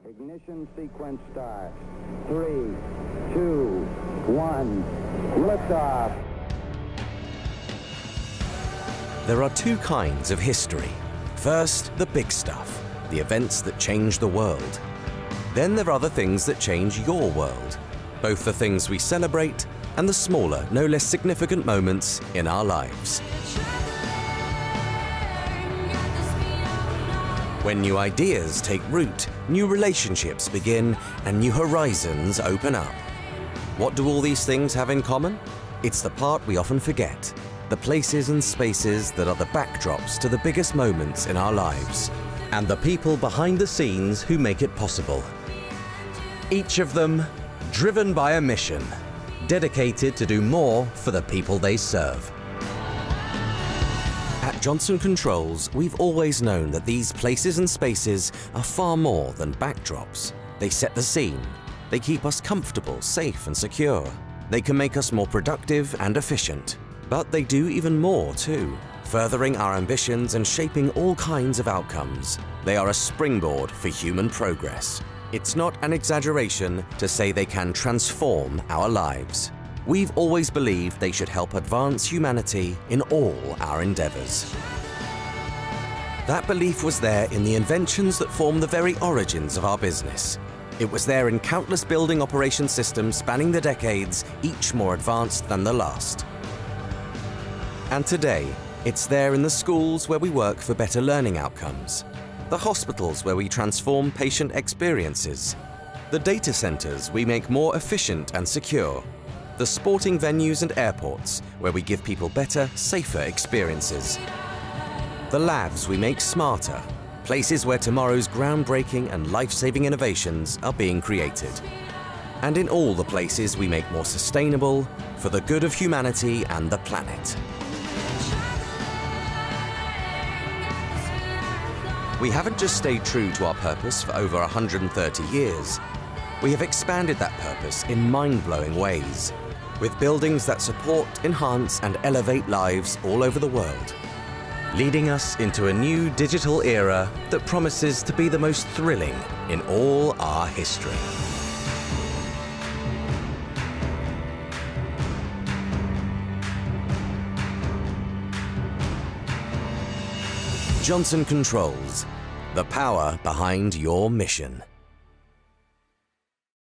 Ignition sequence start. 3, 2, 1, liftoff. There are two kinds of history. First, the big stuff, the events that change the world. Then there are the things that change your world, both the things we celebrate and the smaller, no less significant moments in our lives. When new ideas take root, new relationships begin, and new horizons open up. What do all these things have in common? It's the part we often forget, the places and spaces that are the backdrops to the biggest moments in our lives, and the people behind the scenes who make it possible. Each of them driven by a mission, dedicated to do more for the people they serve. At Johnson Controls, we've always known that these places and spaces are far more than backdrops. They set the scene. They keep us comfortable, safe and secure. They can make us more productive and efficient. But they do even more too, furthering our ambitions and shaping all kinds of outcomes. They are a springboard for human progress. It's not an exaggeration to say they can transform our lives. We've always believed they should help advance humanity in all our endeavors. That belief was there in the inventions that form the very origins of our business. It was there in countless building operation systems spanning the decades, each more advanced than the last. And today, it's there in the schools where we work for better learning outcomes, the hospitals where we transform patient experiences, the data centers we make more efficient and secure, the sporting venues and airports where we give people better, safer experiences, the labs we make smarter, places where tomorrow's groundbreaking and life-saving innovations are being created, and in all the places we make more sustainable for the good of humanity and the planet. We haven't just stayed true to our purpose for over 130 years. We have expanded that purpose in mind-blowing ways, with buildings that support, enhance and elevate lives all over the world, leading us into a new digital era that promises to be the most thrilling in all our history. Johnson Controls, the power behind your mission.